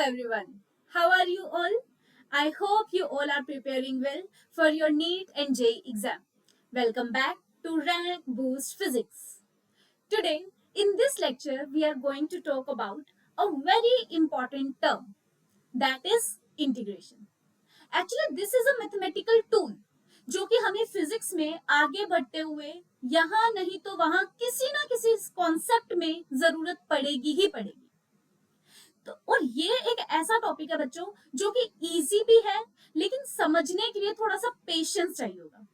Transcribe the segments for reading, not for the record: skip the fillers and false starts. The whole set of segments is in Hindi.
everyone. How are you all? I hope you all are preparing well for your NEET and JEE exam. Welcome back to Rank Boost Physics. Today, in this lecture, we are going to talk about a very important term, that is integration. Actually, this is a mathematical tool जो कि हमें फिजिक्स में आगे बढ़ते हुए यहाँ नहीं तो वहाँ किसी ना किसी कॉन्सेप्ट में जरूरत पड़ेगी ही पड़ेगी। तो और ये एक ऐसा टॉपिक है बच्चों जो कि इजी भी है, लेकिन समझने के लिए थोड़ा सा पेशेंस चाहिए होगा।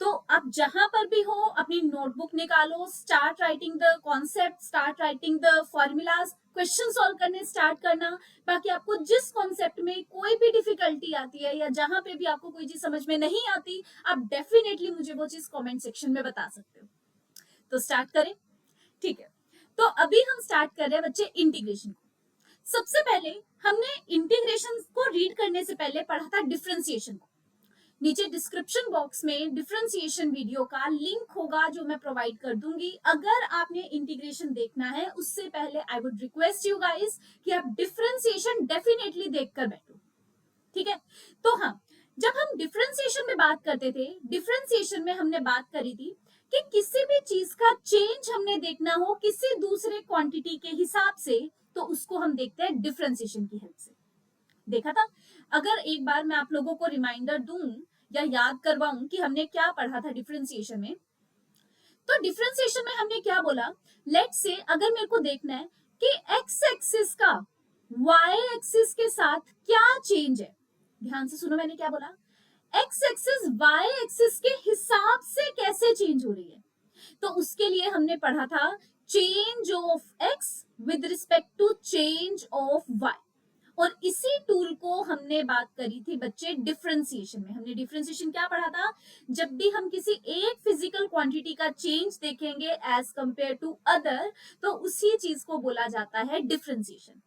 तो आप जहां पर भी हो अपनी नोटबुक निकालो, start writing the concept, start writing the formulas, question solve करने स्टार्ट करना। बाकी आपको जिस कॉन्सेप्ट में कोई भी डिफिकल्टी आती है या जहां पे भी आपको कोई चीज समझ में नहीं आती, आप डेफिनेटली मुझे वो चीज कमेंट सेक्शन में बता सकते हो। तो स्टार्ट करें, ठीक है। तो अभी हम स्टार्ट कर रहे हैं बच्चे इंटीग्रेशन को। सबसे पहले हमने इंटीग्रेशन को रीड करने से पहले पढ़ा था डिफरेंशिएशन को। नीचे डिस्क्रिप्शन बॉक्स में डिफरेंशिएशन वीडियो का लिंक होगा जो मैं प्रोवाइड कर दूंगी। अगर आपने इंटीग्रेशन देखना है उससे पहले I would request you guys कि आप डिफरेंशिएशन डेफिनेटली देखकर बैठो, ठीक है। तो हाँ, जब हम डिफरेंशिएशन में बात करते थे, डिफरेंशिएशन में हमने बात करी थी कि किसी भी चीज का चेंज हमने देखना हो किसी दूसरे क्वांटिटी के हिसाब से, तो उसको हम देखते हैं डिफरेंशिएशन की हेल्प से। देखा था। अगर एक बार मैं आप लोगों को रिमाइंडर दूं या याद करवाऊं कि हमने क्या पढ़ा था डिफरेंशिएशन में, तो डिफरेंशिएशन में हमने क्या बोला, लेट्स से अगर मेरे को देखना है कि एक्स एक्सिस का वाई एक्सिस के साथ क्या चेंज है। ध्यान से सुनो, मैंने क्या बोला, एक्स एक्सिस वाई एक्सिस के हिसाब से कैसे चेंज हो रही है। तो उसके लिए हमने पढ़ा था change of x with respect to change of y. और इसी टूल को हमने बात करी थी बच्चे डिफरेंशिएशन में। हमने डिफरेंशिएशन क्या पढ़ा था, जब भी हम किसी एक फिजिकल क्वांटिटी का चेंज देखेंगे एज कंपेयर टू अदर, तो उसी चीज को बोला जाता है डिफरेंशिएशन।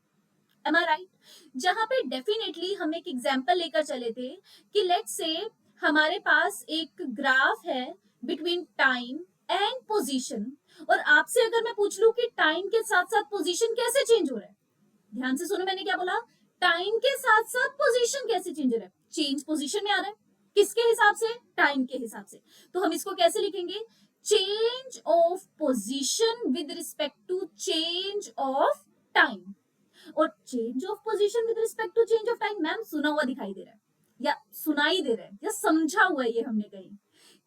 एम आई राइट? जहां पे डेफिनेटली हम एक एग्जांपल लेकर चले थे कि लेट्स से हमारे पास एक ग्राफ है बिटवीन टाइम एंड पोजीशन, और आपसे अगर मैं पूछ लूं कि टाइम के साथ साथ पोजीशन कैसे चेंज हो रहा है। ध्यान से सुनो, मैंने क्या बोला, टाइम के साथ साथ पोजीशन कैसे चेंज हो रहा है। चेंज पोजीशन में आ रहा है, किसके हिसाब से, टाइम के हिसाब से। तो हम इसको कैसे लिखेंगे, change of position with respect to change of time. और change of position with respect to change of time, ma'am सुना हुआ दिखाई दे रहा है या सुनाई दे रहा है या समझा हुआ है, ये हमने कहीं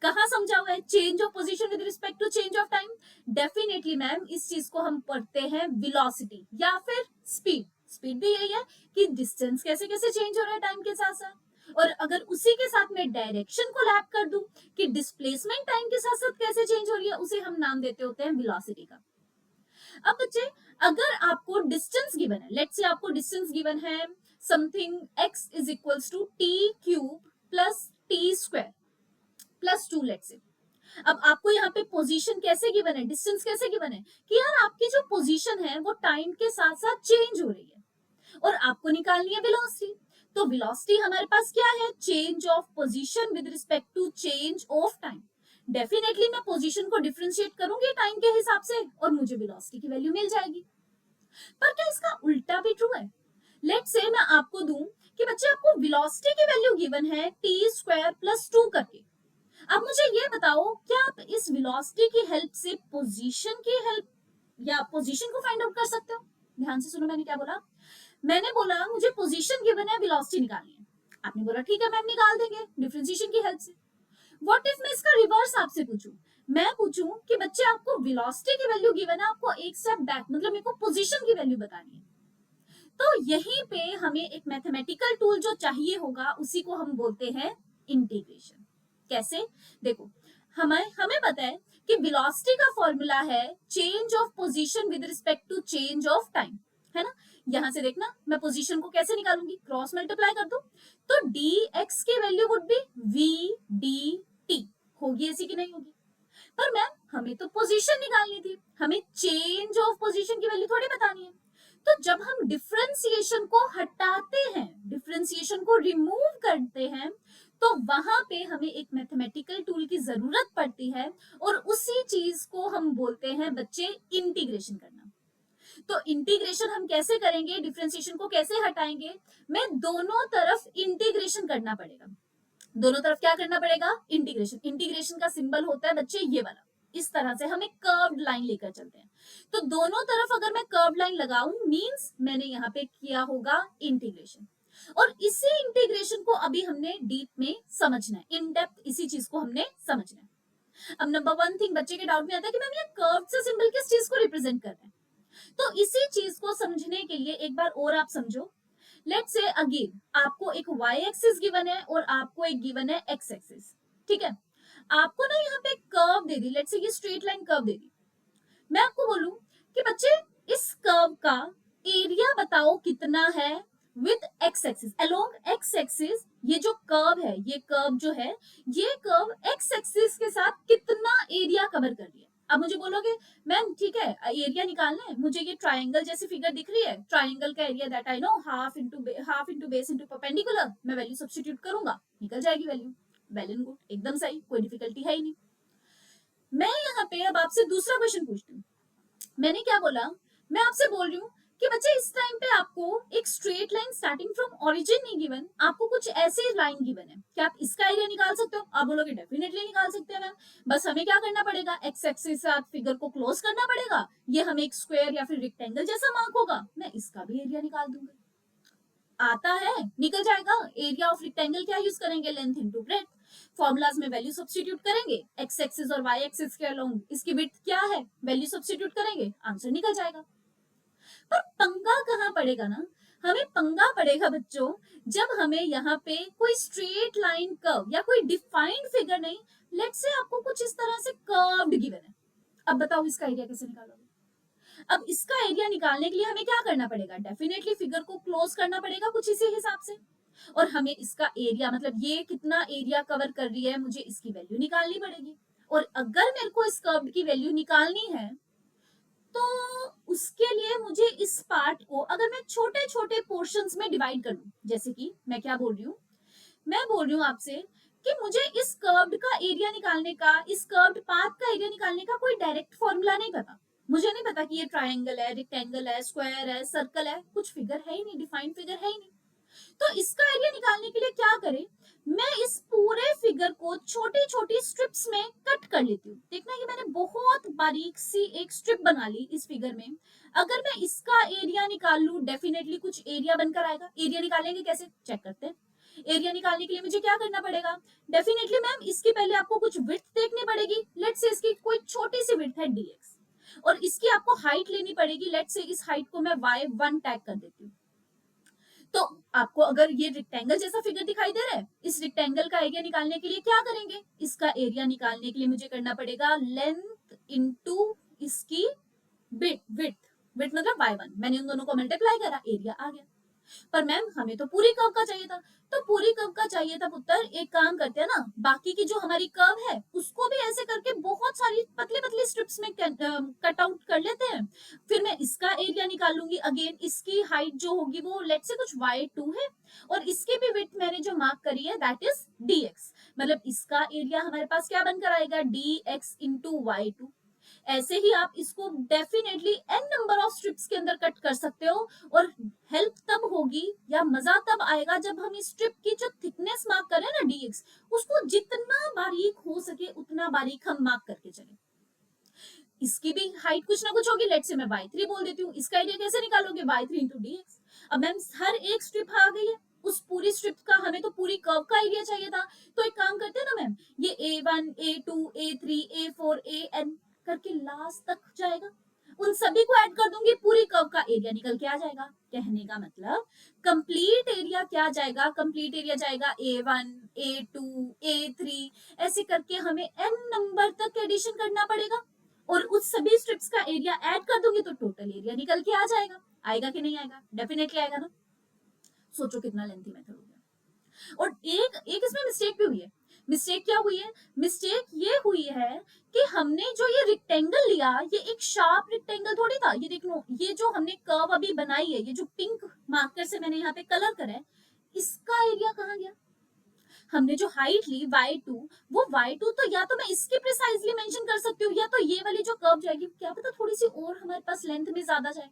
कहा समझा हुआ है। Change of position with respect to change of time, definitely ma'am इस चीज को हम पढ़ते हैं वेलोसिटी या फिर स्पीड। स्पीड भी यही है कि डिस्टेंस कैसे कैसे चेंज हो रहा है टाइम के साथ साथ। और अगर उसी के साथ मैं डायरेक्शन को लैप कर दूं कि डिस्प्लेसमेंट टाइम के साथ साथ कैसे चेंज हो रही है, उसे हम नाम देते होते हैं वेलोसिटी का। अब बच्चे, अगर आपको डिस्टेंस गिवन है, लेट्स से आपको डिस्टेंस गिवन है something x is equals to t cube plus t square plus 2, let's say. अब आपको यहाँ पे पोजीशन कैसे गिवन है, डिस्टेंस कैसे गिवन है कि यार आपकी जो पोजीशन है वो टाइम के साथ साथ चेंज हो रही है और आपको निकालनी है वेलोसिटी। तो वेलोसिटी हमारे पास क्या है, change of position with respect to change of time. Definitely मैं पोजीशन को डिफरेंशिएट करूंगी टाइम के हिसाब से और मुझे वेलोसिटी की वैल्यू मिल जाएगी। पर क्या इसका उल्टा भी ट्रू है? लेट्स से मैं आपको दूं कि बच्चे आपको वेलोसिटी की वैल्यू गिवन है टी स्क्वायर प्लस 2 करके। अब मुझे ये बताओ, क्या आप इस वेलोसिटी की हेल्प से पोजीशन की हेल्प या पोजीशन को फाइंड आउट कर सकते हो? ध्यान से सुनो, मैंने क्या बोला, मैंने बोला मुझे पोजीशन गिवन है, वेलोसिटी निकालनी है। आपने बोला ठीक है मैम निकाल देंगे डिफरेंशिएशन की हेल्प से। व्हाट इफ मैं इसका रिवर्स आपसे पूछूं, मैं पूछूं कि बच्चे आपको वेलोसिटी की वैल्यू गिवन है, आपको एक स्टेप बैक मतलब मेरे को पोजीशन की वैल्यू बतानी है। तो यहीं पे हमें एक मैथमेटिकल टूल जो चाहिए होगा उसी को हम बोलते हैं इंटीग्रेशन। कैसे, देखो, हमें पता है कि वेलोसिटी का फॉर्मूला है change of position with respect to change of time, है ना। यहां से देखना मैं पोजीशन को कैसे निकालूंगी, क्रॉस मल्टीप्लाई कर दूं तो dx की value would be v dt। होगी ऐसी कि नहीं होगी? पर मैम हमें तो पोजीशन निकालनी थी, हमें चेंज ऑफ पोजीशन की वैल्यू थोड़ी बतानी है। तो जब हम डिफरेंशिएशन को हटाते हैं, डिफरेंशिएशन को रिमूव करते हैं, तो वहां पे हमें एक मैथमेटिकल टूल की जरूरत पड़ती है और उसी चीज को हम बोलते हैं बच्चे इंटीग्रेशन करना। तो इंटीग्रेशन हम कैसे करेंगे, डिफरेंशिएशन को कैसे हटाएंगे, मैं दोनों तरफ इंटीग्रेशन करना पड़ेगा। दोनों तरफ क्या करना पड़ेगा, इंटीग्रेशन। इंटीग्रेशन का सिंबल होता है बच्चे ये वाला, इस तरह से हम एक कर्व्ड लाइन लेकर चलते हैं। तो दोनों तरफ अगर मैं कर्व्ड लाइन लगाऊं मींस मैंने यहाँ पे किया होगा इंटीग्रेशन। और इसी इंटीग्रेशन को अभी हमने डीप में समझना है, इन डेप्थ इसी चीज को हमने समझना है। अब नंबर वन थिंग बच्चे के डाउट में आता है कि मैम ये कर्व से सिंबल किस चीज को रिप्रेजेंट कर रहे हैं। तो इसी चीज को समझने के लिए एक बार और आप समझो। लेट्स से अगेन आपको एक y एक्सिस गिवन है और आपको एक गिवन है x एक्सिस, ठीक है। आपको ना यहाँ पे curve they the, let's say ये स्ट्रेट लाइन कर्व दे दी। मैं आपको बोलूं कि बच्चे इस कर्व का एरिया बताओ कितना है with x axis, along x axis. ये जो कर्व है, ये कर्व जो है, ये कर्व x एक्सिस के साथ कितना एरिया कवर कर रही है। अब मुझे बोलोगे मैम ठीक है एरिया निकालना है, मुझे ये ट्रायंगल जैसी फिगर दिख रही है, ट्रायंगल का area that I know half into base into perpendicular, मैं वैल्यू सब्स्टिट्यूट करूंगा, निकल जाएगी वैल्यू। वेल एंड गुड, एकदम सही, कोई डिफिकल्टी है ही नहीं। मैं यहाँ पे अब आपसे दूसरा क्वेश्चन पूछती हूँ। मैंने क्या बोला, मैं आपसे बोल रही हूँ कि बच्चे इस टाइम पे आपको एक straight line starting from origin नहीं गिवन, आपको कुछ ऐसी लाइन गिवन है, क्या आप इसका एरिया निकाल सकते हो? आप बोलोगे डेफिनेटली निकाल सकते हैं मैम, बस हमें क्या करना पड़ेगा, एक्स एक्सिस के साथ फिगर को क्लोज करना पड़ेगा, ये हमें एक स्क्वायर या फिर रेक्टेंगल जैसा मार्क होगा, मैं इसका भी एरिया निकाल दूंगा। आता है, निकल जाएगा। एरिया ऑफ रेक्टेंगल क्या यूज करेंगे, लेंथ इनटू ब्रेड्थ। फॉर्मूलाज में वैल्यू सब्स्टिट्यूट करेंगे, एक्स एक्सिस और वाई एक्सिस के अलोंग इसकी विड्थ क्या है, वैल्यू सब्स्टिट्यूट करेंगे, आंसर निकल जाएगा। पर पंगा कहाँ पड़ेगा ना, हमें पंगा पड़ेगा बच्चों जब हमें यहाँ पे कोई स्ट्रेट लाइन कर्व या कोई डिफाइंड फिगर नहीं, लेट्स से आपको कुछ इस तरह से कर्व्ड गिवन है। अब बताओ इसका एरिया कैसे निकालोगे। अब इसका एरिया निकालने के लिए हमें क्या करना पड़ेगा, डेफिनेटली फिगर को क्लोज करना पड़ेगा कुछ इसी हिसाब से, और हमें इसका एरिया मतलब ये कितना एरिया कवर कर रही है, मुझे इसकी वैल्यू निकालनी पड़ेगी। और अगर मेरे को इस कर्व की वैल्यू निकालनी है तो उसके लिए मुझे इस पार्ट को अगर मैं छोटे छोटे पोर्शंस में डिवाइड कर लूं, जैसे कि मैं क्या बोल रही हूँ, मैं बोल रही हूँ आपसे कि मुझे इस कर्व्ड का एरिया निकालने का, इस कर्व्ड पाथ का एरिया निकालने का कोई डायरेक्ट फॉर्मूला नहीं पता। मुझे नहीं पता कि ये ट्रायंगल है, रेक्टेंगल है, स्क्वायर है, सर्कल है, कुछ फिगर है ही नहीं, डिफाइंड फिगर है ही नहीं। तो इसका एरिया निकालने के लिए क्या करें, मैं इस पूरे फिगर को छोटी छोटी स्ट्रिप्स में कट कर लेती हूँ। देखना कि मैंने बहुत बारीक सी एक स्ट्रिप बना ली इस फिगर में। अगर मैं इसका एरिया निकाल लूं डेफिनेटली कुछ एरिया बनकर आएगा। एरिया निकालेंगे कैसे, चेक करते हैं। एरिया निकालने के लिए मुझे क्या करना पड़ेगा, डेफिनेटली मैम इसकी पहले आपको कुछ विड्थ देखनी पड़ेगी। लेट्स से इसकी कोई छोटी सी विड्थ है dx, और इसकी आपको हाइट लेनी पड़ेगी। लेट्स से इस हाइट को मैं y1 टैग कर देती हूँ। तो आपको अगर ये रेक्टेंगल जैसा फिगर दिखाई दे रहा है, इस रेक्टेंगल का एरिया निकालने के लिए क्या करेंगे, इसका एरिया निकालने के लिए मुझे करना पड़ेगा लेंथ इनटू इसकी विड्थ। विड्थ मतलब y1, मैंने उन दोनों को मल्टीप्लाई करा, एरिया आ गया। पर मैम हमें तो पूरी कर्व का चाहिए था, तो पूरी कर्व का चाहिए था पुत्र, एक काम करते हैं ना, बाकी की जो हमारी कर्व है उसको भी ऐसे करके बहुत सारी पतली पतली स्ट्रिप्स में कट आउट कर लेते हैं। फिर मैं इसका एरिया निकाल लूंगी। अगेन इसकी हाइट जो होगी वो लेट से कुछ y2 है, और इसकी भी विड्थ मैंने जो मार्क करी है दैट इज dx, मतलब इसका एरिया हमारे पास क्या बनकर आएगा, dx इंटू y2। ऐसे ही आप इसको definitely n number of strips के अंदर कट कर सकते हो, और हेल्प तब होगी या मजा तब आएगा जब हम इस स्ट्रिप की जो थिकनेस मार्क करें ना dx, उसको जितना बारीक हो सके उतना बारीक हम मार्क करके चले। इसकी भी हाइट कुछ ना कुछ होगी, लेट से मैं y3 बोल देती हूँ। इसका एरिया कैसे निकालोगे, y3 इंटू dx। अब मैम हर एक स्ट्रिप आ गई है, उस पूरी स्ट्रिप का हमें तो पूरी कर्व का एरिया चाहिए था। तो एक काम करते हैं ना मैम, ये a1 a2 a3 a4 an करके लास्ट तक जाएगा, उन सभी को ऐड कर दूंगी, पूरी कर्व का एरिया निकल के आ जाएगा। कहने का मतलब कंप्लीट एरिया क्या जाएगा, कंप्लीट एरिया जाएगा a1 a2 a3, ऐसे करके हमें n नंबर तक एडिशन करना पड़ेगा, और उस सभी स्ट्रिप्स का एरिया ऐड कर दूंगी तो टोटल एरिया निकल के आ जाएगा। आएगा कि नहीं आएगा, डेफिनेटली आएगा ना। सोचो कितना लेंथी मेथड हो गया। और एक एक इसमें मिस्टेक भी हुई है। मिस्टेक क्या हुई है, मिस्टेक ये हुई है कि हमने जो ये रेक्टेंगल लिया, ये एक शार्प रेक्टेंगल थोड़ी था। ये देख लो, ये जो हमने कर्व अभी बनाई है, ये जो पिंक मार्कर से मैंने यहाँ पे कलर करा है, इसका एरिया कहाँ गया। हमने जो हाइट ली y2, वो y2 तो या तो मैं इसकी प्रिसाइजली मेंशन कर सकती हूँ, या तो ये वाली जो कर्व जाएगी, क्या पता थोड़ी सी और हमारे पास लेंथ में ज्यादा जाए।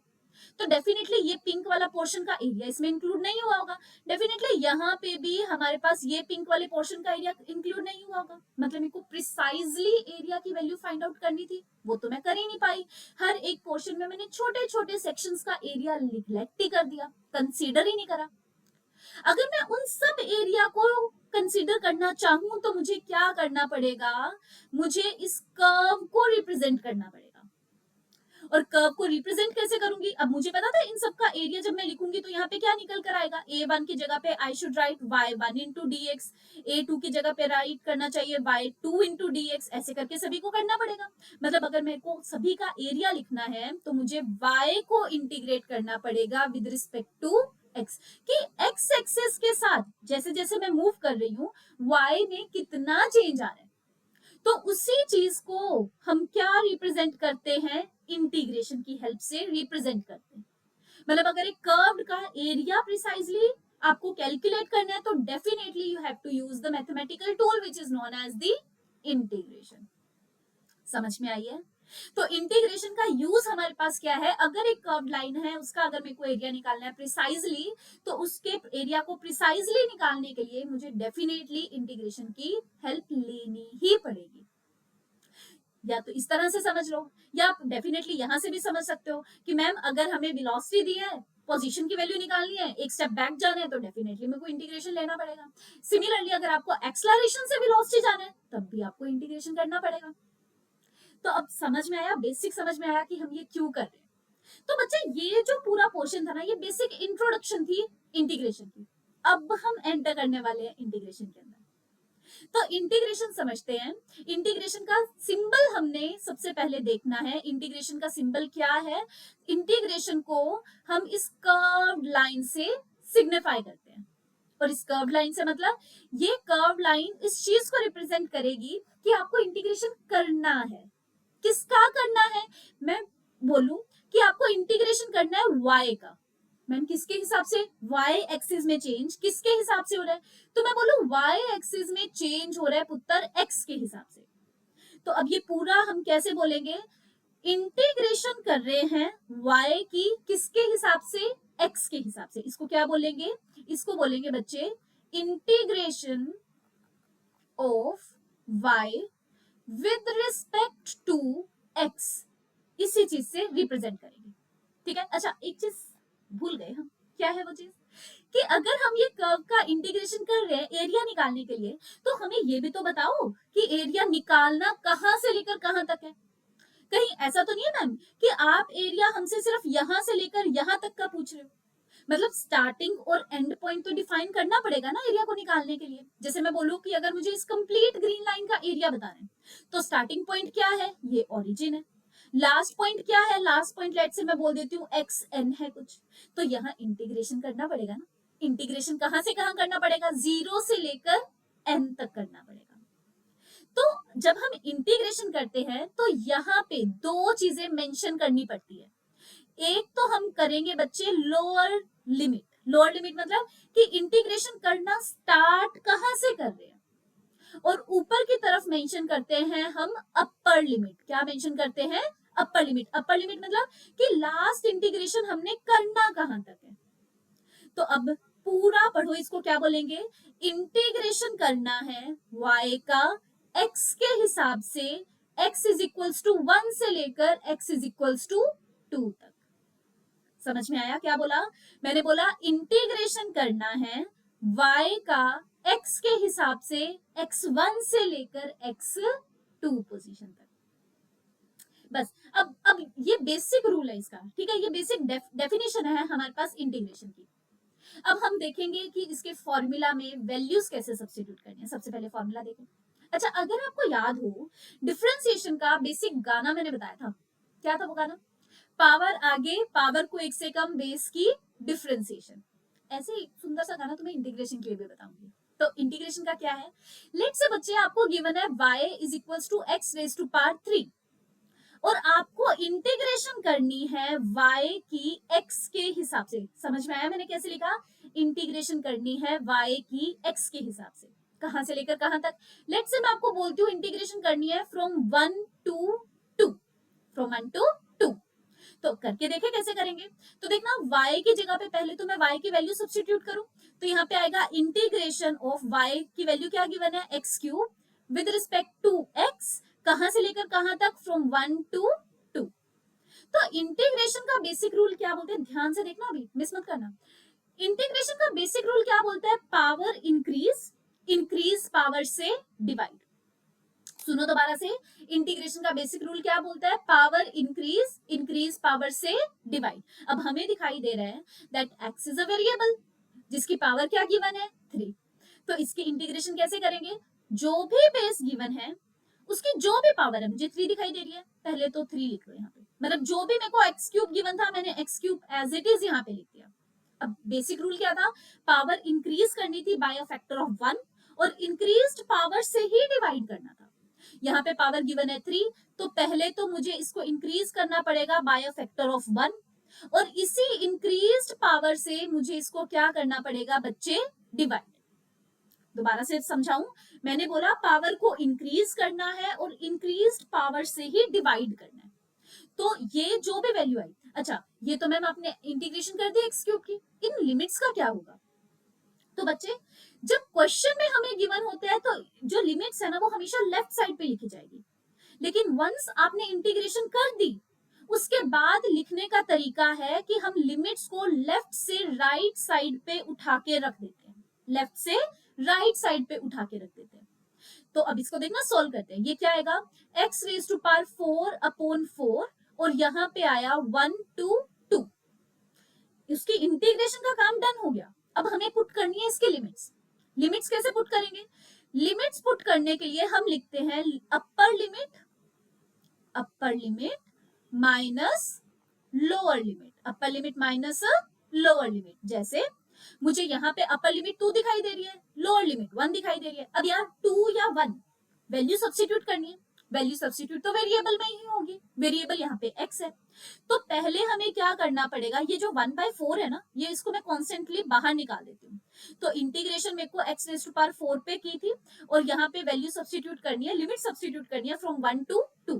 तो डेफिनेटली ये पिंक वाला पोर्शन का एरिया इसमें इंक्लूड नहीं हुआ होगा। डेफिनेटली यहाँ पे भी हमारे पास ये पिंक वाले पोर्शन का एरिया इंक्लूड नहीं हुआ होगा। मतलब मेरे को प्रिसाइजली एरिया की वैल्यू फाइंड आउट करनी थी, वो तो मैं कर ही नहीं पाई। हर एक पोर्शन में मैंने छोटे छोटे सेक्शंस का एरिया निग्लेक्ट ही कर दिया, कंसीडर ही नहीं करा। अगर मैं उन सब एरिया को कंसीडर करना चाहूं तो मुझे क्या करना पड़ेगा, मुझे इस कर्व को रिप्रेजेंट करना पड़ेगा। और कर्व को रिप्रेजेंट कैसे करूंगी, अब मुझे पता था इन सब का एरिया जब मैं लिखूंगी तो यहाँ पे क्या निकल कर आएगा, a1 की जगह पे I should write y1 into dx, a2 की जगह पे राइट करना चाहिए y2 इंटू dx, ऐसे करके सभी को करना पड़ेगा। मतलब अगर मेरे को सभी का एरिया लिखना है तो मुझे y को इंटीग्रेट करना पड़ेगा विद रिस्पेक्ट टू x, कि x एक्सिस के साथ जैसे जैसे मैं मूव कर रही हूँ y में कितना चेंज आ रहा है। तो उसी चीज को हम क्या रिप्रेजेंट करते हैं, इंटीग्रेशन की हेल्प से रिप्रेजेंट करते हैं। मतलब अगर एक कर्व्ड का एरिया प्रिसाइजली आपको कैलकुलेट करना है तो definitely you have to use the mathematical tool which is known as the integration. समझ में आई है? तो इंटीग्रेशन का यूज हमारे पास क्या है, अगर एक कर्व लाइन है उसका अगर मेरे को एरिया निकालना है प्रिसाइजली, तो उसके एरिया को प्रिसाइजली निकालने के लिए मुझे डेफिनेटली इंटीग्रेशन की हेल्प लेनी ही पड़ेगी। या तो इस तरह से समझ लो, या आप डेफिनेटली यहां से भी समझ सकते हो कि मैम अगर हमें वेलोसिटी दी है, पोजीशन की वैल्यू निकालनी है, एक स्टेप बैक जाना है, तो डेफिनेटली मेरे को इंटीग्रेशन लेना पड़ेगा। सिमिलरली अगर आपको एक्सलरेशन से वेलोसिटी जाना है तब भी आपको इंटीग्रेशन करना पड़ेगा। तो अब समझ में आया, बेसिक समझ में आया कि हम ये क्यों कर रहे हैं। तो बच्चे ये जो पूरा पोर्शन था ना, ये बेसिक इंट्रोडक्शन थी इंटीग्रेशन की। अब हम एंटर करने वाले हैं इंटीग्रेशन के अंदर। तो इंटीग्रेशन समझते हैं। इंटीग्रेशन का सिंबल हमने सबसे पहले देखना है। इंटीग्रेशन का सिंबल क्या है, इंटीग्रेशन को हम इस कर्व्ड लाइन से सिग्निफाई करते हैं। और इस कर्व लाइन से मतलब ये कर्व लाइन इस चीज को रिप्रेजेंट करेगी कि आपको इंटीग्रेशन करना है। किसका करना है, मैं बोलूं कि आपको इंटीग्रेशन करना है y का, मैम किसके हिसाब से, y एक्सिस में चेंज किसके हिसाब से हो रहा है, तो मैं बोलूं y एक्सिस में चेंज हो रहा है पुत्र x के हिसाब से। तो अब ये पूरा हम कैसे बोलेंगे, इंटीग्रेशन कर रहे हैं y की किसके हिसाब से, x के हिसाब से। इसको क्या बोलेंगे, इसको बोलेंगे बच्चे integration of y with respect to x, इसी चीज से रिप्रेजेंट करेंगे। ठीक है, अच्छा एक चीज भूल गए हम, क्या है वो चीज, कि अगर हम ये कर्व का इंटीग्रेशन कर रहे हैं एरिया निकालने के लिए, तो हमें ये भी तो बताओ कि एरिया निकालना कहां से लेकर कहां तक है। कहीं ऐसा तो नहीं है मैम कि आप एरिया हमसे सिर्फ यहां से लेकर यहां तक का पूछ रहे हो। मतलब स्टार्टिंग और एंड पॉइंट तो डिफाइन करना पड़ेगा ना एरिया को निकालने के लिए। जैसे मैं बोलूं कि अगर मुझे इस कंप्लीट ग्रीन लाइन का एरिया बताना है, तो स्टार्टिंग पॉइंट क्या है, ये ओरिजिन है। लास्ट पॉइंट क्या है, लास्ट पॉइंट लेट से मैं बोल देती हूँ एक्स एन है कुछ, तो यहाँ इंटीग्रेशन करना पड़ेगा ना। इंटीग्रेशन कहां से कहां करना पड़ेगा, 0 से लेकर एन तक करना पड़ेगा। तो जब हम इंटीग्रेशन करते हैं तो यहाँ पे दो चीजें मेंशन करनी पड़ती है। एक तो हम करेंगे बच्चे लोअर लिमिट। लोअर लिमिट मतलब कि इंटीग्रेशन करना स्टार्ट कहां से कर रहे हैं, और ऊपर की तरफ मेंशन करते हैं हम अपर लिमिट। क्या मेंशन करते हैं, अपर लिमिट। अपर लिमिट मतलब कि लास्ट इंटीग्रेशन हमने करना कहां तक है। तो अब पूरा पढ़ो, इसको क्या बोलेंगे, इंटीग्रेशन करना है y का x के हिसाब से, x इज इक्वल्स टू 1 से लेकर x इज इक्वल्स टू 2 तक। समझ में आया क्या बोला, मैंने बोला इंटीग्रेशन करना है y का x के हिसाब से, x1 से लेकर x2 पोजीशन तक। बस अब ये बेसिक रूल है इसका, ठीक है, ये बेसिक डेफिनेशन है हमारे पास इंटीग्रेशन की। अब हम देखेंगे कि इसके फॉर्मूला में वैल्यूज कैसे सब्स्टिट्यूट करनी है। सबसे पहले फॉर्मूला देखें। अच्छा अगर आपको याद हो, डिफरेंशिएशन का बेसिक गाना मैंने बताया था, क्या था वो गाना, पावर आगे पावर को एक से कम बेस की डिफरेंशिएशन। ऐसे एक सुंदर सा गाना तुम्हें इंटीग्रेशन के लिए भी बताऊंगी। तो इंटीग्रेशन का क्या है, लेट से बच्चे आपको गिवन है y is equals to x raise to power 3, और आपको इंटीग्रेशन करनी है y की x के हिसाब से। समझ में आया मैंने कैसे लिखा, इंटीग्रेशन करनी है y की x के हिसाब से, कहां से लेकर कहां तक। लेट से मैं आपको बोलती हूँ इंटीग्रेशन करनी है फ्रॉम 1 टू 2, फ्रॉम 1 टू 2, तो करके देखे कैसे करेंगे। तो देखना y की जगह पे पहले तो मैं y की वैल्यू सब्स्टिट्यूट करूं, तो यहाँ पे आएगा इंटीग्रेशन ऑफ y की वैल्यू क्या गिवन है, x cube with respect to x, कहां से लेकर कहां तक, फ्रॉम 1 टू 2। तो इंटीग्रेशन का बेसिक रूल क्या बोलते हैं, ध्यान से देखना, अभी मिस मत करना। इंटीग्रेशन का बेसिक रूल क्या बोलता है, पावर इंक्रीज, इंक्रीज पावर से डिवाइड। सुनो दोबारा से, इंटीग्रेशन का बेसिक रूल क्या बोलता है, पावर इंक्रीज, इंक्रीज पावर से डिवाइड। अब हमें दिखाई दे रहा है that x is a variable जिसकी पावर क्या गिवन है 3, तो इसकी इंटीग्रेशन कैसे करेंगे, जो भी बेस गिवन है उसकी जो भी पावर है, मुझे 3 दिखाई दे रही है, पहले तो 3 लिख लो यहाँ पे, मतलब जो भी मेरे को एक्स क्यूब गिवन था मैंने x cube as it is यहाँ पे लिख दिया। अब बेसिक रूल क्या था, पावर इंक्रीज करनी थी बाय अ फैक्टर ऑफ 1 और इंक्रीज्ड पावर से ही डिवाइड करना था। यहाँ पे पावर गिवन है 3, तो पहले तो मुझे इसको इंक्रीज करना पड़ेगा बाय अ फैक्टर ऑफ 1 और इसी इंक्रीज्ड पावर से मुझे इसको क्या करना पड़ेगा बच्चे, डिवाइड। दोबारा से समझाऊं, मैंने बोला पावर को इंक्रीज करना है और इंक्रीज्ड पावर से ही डिवाइड करना है। तो ये जो भी वैल्यू आई, अच्छा ये तो मैम आपने इंटीग्रेशन कर दी एक्स क्यूब की, इन लिमिट्स का क्या होगा। तो बच्चे जब क्वेश्चन में हमें गिवन होता है तो जो लिमिट्स है ना वो हमेशा लेफ्ट साइड पे लिखी जाएगी, लेकिन वंस आपने इंटीग्रेशन कर दी उसके बाद लिखने का तरीका है कि हम लिमिट्स को लेफ्ट से राइट साइड पे उठा के रख देते हैं, लेफ्ट से राइट साइड पे उठा के रख देते हैं। तो अब इसको देखना, सोल्व करते हैं। ये क्या आएगा, x raise to power 4 upon 4 और यहाँ पे आया 1 टू 2, उसकी इंटीग्रेशन का काम डन हो गया। अब हमें पुट करनी है इसकी लिमिट्स। लिमिट्स कैसे पुट करेंगे, लिमिट्स पुट करने के लिए हम लिखते हैं अपर लिमिट, अपर लिमिट माइनस लोअर लिमिट, अपर लिमिट माइनस लोअर लिमिट। जैसे मुझे यहाँ पे अपर लिमिट 2 दिखाई दे रही है, लोअर लिमिट 1 दिखाई दे रही है। अब यार 2 या 1 वैल्यू सब्स्टिट्यूट करनी है, वैल्यू सब्स्टिट्यूट तो वेरिएबल में ही होगी, वेरिएबल यहाँ पे x है। तो पहले हमें क्या करना पड़ेगा, ये जो 1/4 है ना, ये इसको मैं कॉन्स्टेंटली बाहर निकाल देती हूँ। तो इंटीग्रेशन मेरे को x रेज़ टू पावर 4 पे की थी और यहाँ पे वैल्यू सब्स्टिट्यूट करनी है, लिमिट सब्स्टिट्यूट करनी है फ्रॉम 1 टू 2।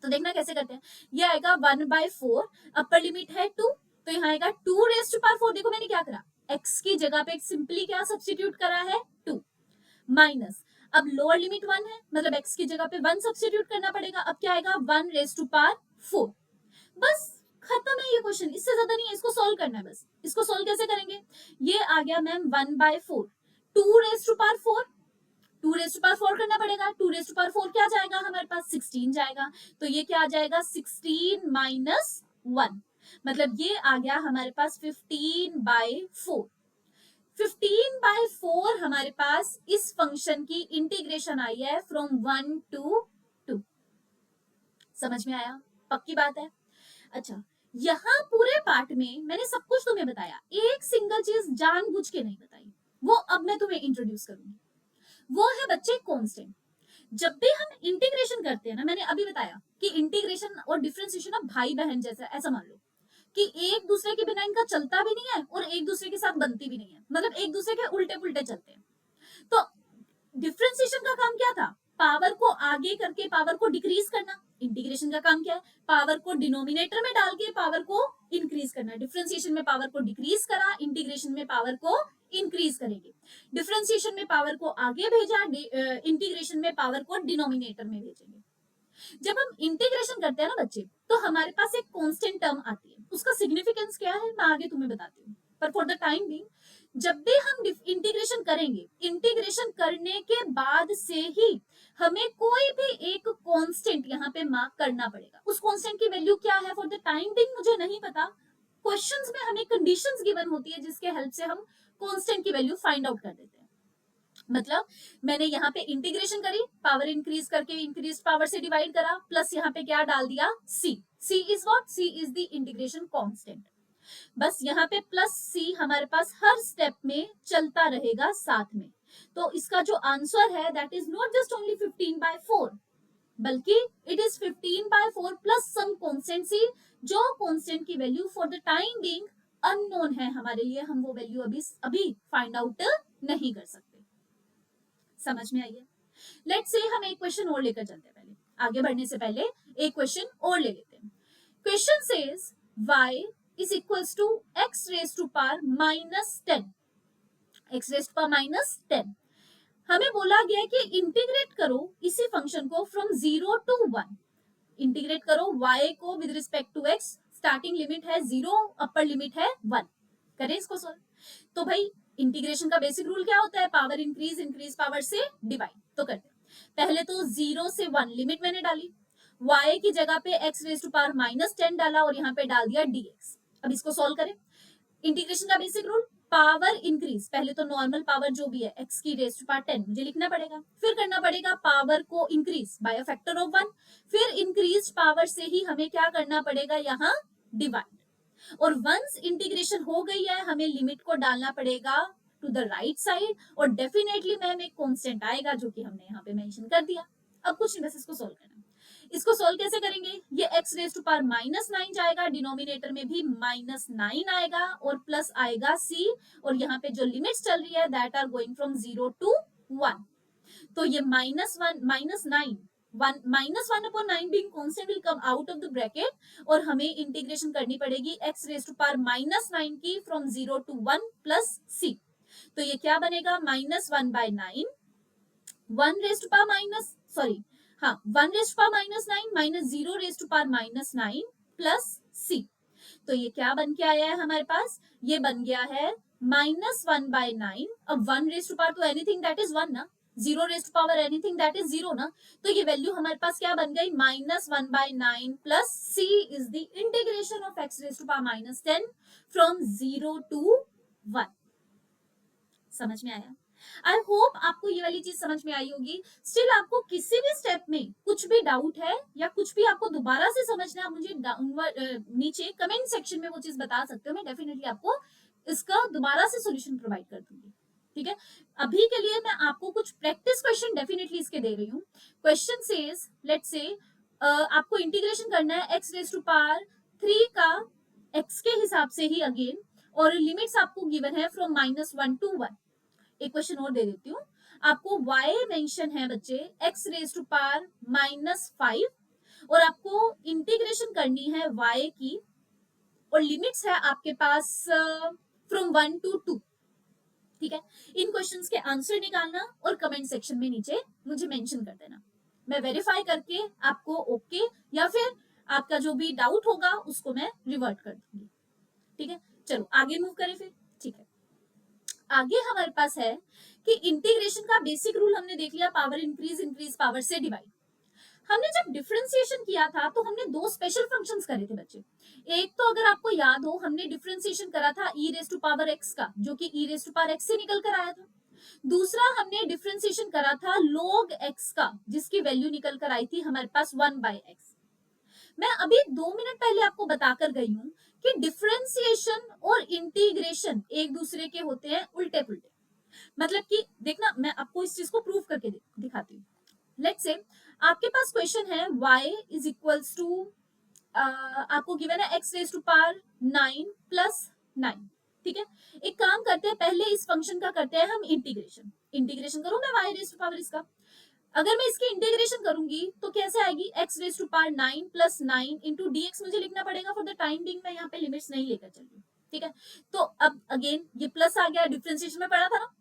तो देखना कैसे करते हैं, ये आएगा 1/4, अपर लिमिट है 2, तो यहाँ आएगा 2 रेज़ टू पावर 4। देखो मैंने क्या करा, x की जगह पे सिंपली क्या सब्स्टिट्यूट करा है 2, माइनस अब लोअर लिमिट 1 है, मतलब x की जगह पे 1 सब्स्टिट्यूट करना पड़ेगा। अब क्या आएगा 1 रेज़ टू पावर 4। बस खत्म है ये क्वेश्चन, इससे ज्यादा नहीं है, इसको सोल्व करना है बस। इसको सोल्व कैसे करेंगे, ये आ गया ma'am 1/4, 2 raise to power 4, 2 raise to power 4 करना पड़ेगा, 2 रेज़ टू पावर 4 क्या जाएगा हमारे पास 16 जाएगा, तो ये क्या आ जाएगा 16 माइनस 1, मतलब ये आ गया हमारे पास 15/4। 15/4 हमारे पास इस फंक्शन की इंटीग्रेशन आई है फ्रॉम 1 टू 2। समझ में आया, पक्की बात है। अच्छा यहाँ पूरे पार्ट में मैंने सब कुछ तुम्हें बताया, एक सिंगल चीज जानबूझ के नहीं बताई, वो अब मैं तुम्हें इंट्रोड्यूस करूंगी, वो है बच्चे कांस्टेंट। जब भी हम इंटीग्रेशन करते हैं ना, मैंने अभी बताया कि इंटीग्रेशन और डिफरेंशिएशन अब भाई बहन जैसा, ऐसा मान लो कि एक दूसरे के बिना इनका चलता भी नहीं है और एक दूसरे के साथ बनती भी नहीं है, मतलब एक दूसरे के उल्टे पुल्टे चलते हैं। तो डिफरेंशिएशन का काम क्या था, पावर को आगे करके पावर को डिक्रीज करना। इंटीग्रेशन का काम क्या है, पावर को डिनोमिनेटर में डाल के पावर को इंक्रीज करना। डिफरेंशिएशन में पावर को डिक्रीज करा, इंटीग्रेशन में पावर को इंक्रीज करेंगे। डिफरेंशिएशन में पावर को आगे भेजा, इंटीग्रेशन में पावर को डिनोमिनेटर में भेजेंगे। जब हम इंटीग्रेशन करते हैं ना बच्चे, तो हमारे पास एक कांस्टेंट टर्म आती है, उसका सिग्निफिकेंस क्या है मैं आगे तुम्हें बताती हूँ, पर फॉर द टाइम बीइंग जब भी हम इंटीग्रेशन करेंगे, इंटीग्रेशन करने के बाद से ही हमें कोई भी एक कांस्टेंट यहाँ पे मार्क करना पड़ेगा। उस कांस्टेंट की वैल्यू क्या है फॉर द टाइम बीइंग मुझे नहीं पता, क्वेश्चंस में हमें कंडीशंस गिवन होती है जिसके हेल्प से हम कांस्टेंट की वैल्यू फाइंड आउट कर देते हैं। मतलब मैंने यहाँ पे इंटीग्रेशन करी, पावर इंक्रीज करके इंक्रीज पावर से डिवाइड करा, प्लस यहाँ पे क्या डाल दिया c, c is what, c is the integration constant. बस यहाँ पे प्लस c हमारे पास हर स्टेप में चलता रहेगा साथ में। तो इसका जो आंसर है that is not just only 15/4, बल्कि it is 15/4 plus some constant c, जो कांस्टेंट की value for the time being unknown है हमारे लिए, हम वो वैल्यू अभी फाइंड आउट नहीं कर सकते। समझ में आई है। लेट्स से हम एक क्वेश्चन और लेकर चलते हैं, पहले आगे बढ़ने से पहले एक क्वेश्चन और ले लेते हैं। Question says y is equals to x raised to power minus 10, x raised to power minus 10। हमें बोला गया कि इंटीग्रेट करो इसी फंक्शन को फ्रॉम 0 to 1, इंटीग्रेट करो y को with respect to x, starting limit है 0, अपर लिमिट है 1। करें इसको सॉल्व। तो भाई इंटीग्रेशन का बेसिक रूल क्या होता है, पावर इंक्रीज, इंक्रीज पावर से डिवाइड। तो करते हैं, पहले तो 0 से 1 लिमिट मैंने डाली, y की जगह पे x raise to power minus 10 डाला और यहाँ पे डाल दिया dx। अब इसको सॉल्व करें। इंटीग्रेशन का बेसिक रूल, पावर इंक्रीज, पहले तो नॉर्मल पावर जो भी है x की रेज टू पावर 10 मुझे लिखना पड़ेगा, फिर करना पड़ेगा पावर को increase by a factor of 1, फिर इंक्रीज पावर से ही हमें क्या करना पड़ेगा यहाँ डिवाइड। और वंस इंटीग्रेशन हो गई है हमें लिमिट को डालना पड़ेगा टू द राइट साइड और डेफिनेटली मैम एक कांस्टेंट आएगा जो कि हमने यहाँ पे मेंशन कर दिया। अब कुछ नहीं, बस इसको सोल्व करना। इसको सोल्व कैसे करेंगे, ये x raise to power minus 9 जाएगा, डिनोमिनेटर में भी माइनस 9 आएगा और प्लस आएगा c, और यहाँ पे जो लिमिट्स चल रही है that are going from 0 to 1। तो ये minus 1 minus 9 minus 1 upon 9 being constant will come out of the bracket और हमें इंटीग्रेशन करनी पड़ेगी x raise to power minus 9 की फ्रॉम 0 to 1 प्लस c। तो ये क्या बनेगा, minus 1 by 9, 1 raise to power minus, sorry हाँ 1 raise to power minus 9 minus 0 raise to power minus 9 plus c। तो ये क्या बन के आया है हमारे पास, ये बन गया है माइनस 1 by 9। अब 1 रेज टू पावर तो एनीथिंग दैट इज 1 ना, 0 raise to power anything that is 0 ना, तो ये वैल्यू हमारे पास क्या बन गई, minus 1 by 9 plus c is the integration of x raise to power minus 10 from 0 to 1। समझ में आया? आई होप आपको ये वाली चीज समझ में आई होगी। स्टिल आपको किसी भी स्टेप में कुछ भी डाउट है या कुछ भी आपको दोबारा से समझना है, मुझे नीचे कमेंट सेक्शन में वो चीज बता सकते हो, मैं डेफिनेटली आपको इसका दोबारा से सॉल्यूशन प्रोवाइड कर दूंगी। ठीक है, अभी के लिए मैं आपको कुछ प्रैक्टिस क्वेश्चन डेफिनेटली इसके दे रही हूँ। क्वेश्चन सेज, लेट्स से आपको इंटीग्रेशन करना है x रेज टू पावर 3 का x के हिसाब से ही अगेन, और लिमिट्स आपको गिवन है फ्रॉम -1 to 1। एक क्वेश्चन और दे देती हूँ आपको, y मेंशन है बच्चे x रेज टू पावर -5 और आपको इंटीग्रेशन करनी है y की, और लिमिट्स है आपके पास फ्रॉम 1 to 2। ठीक है, इन क्वेश्चंस के आंसर निकालना और कमेंट सेक्शन में नीचे मुझे मेंशन कर देना, मैं वेरीफाई करके आपको ओके या फिर आपका जो भी डाउट होगा उसको मैं रिवर्ट कर दूंगी। ठीक है, चलो आगे मूव करें फिर। ठीक है, आगे हमारे पास है कि इंटीग्रेशन का बेसिक रूल हमने देख लिया, पावर इंक्रीज, इंक्रीज पावर से डिवाइड। हमने जब डिफरेंशिएशन किया था तो हमने दो स्पेशल फंक्शंस करे थे बच्चे। एक तो अगर आपको याद हो हमने डिफरेंशिएशन करा था e raise to power x का, जो कि e raise to power x से निकल कर आया था। दूसरा हमने डिफरेंशिएशन करा था log x का, जिसकी वैल्यू निकल कर आई थी हमारे पास 1/x। मैं अभी 2 मिनट पहले आपको बताकर गई हूं कि डिफरेंशिएशन और इंटीग्रेशन एक दूसरे के होते हैं उल्टे पुल्टे। मतलब कि देखना, मैं आपको इस चीज को प्रूव करके दिखाती हूँ। लेट्स से आपके पास क्वेश्चन है y इज इक्वल्स टू, आपको गिवन है x raise to power 9 plus 9। ठीक है, एक काम करते हैं, पहले इस फंक्शन का करते हैं हम इंटीग्रेशन। इंटीग्रेशन करूं मैं y रेज टू पावर इसका, अगर मैं इसकी इंटीग्रेशन करूंगी तो कैसे आएगी, x raise to power 9 plus 9 into dx मुझे लिखना पड़ेगा। फॉर द टाइम बिंग मैं यहाँ पे लिमिट्स नहीं लेकर चल रही हूँ। ठीक है, तो अब अगेन ये प्लस आ गया, डिफरेंशिएशन में पढ़ा था ना,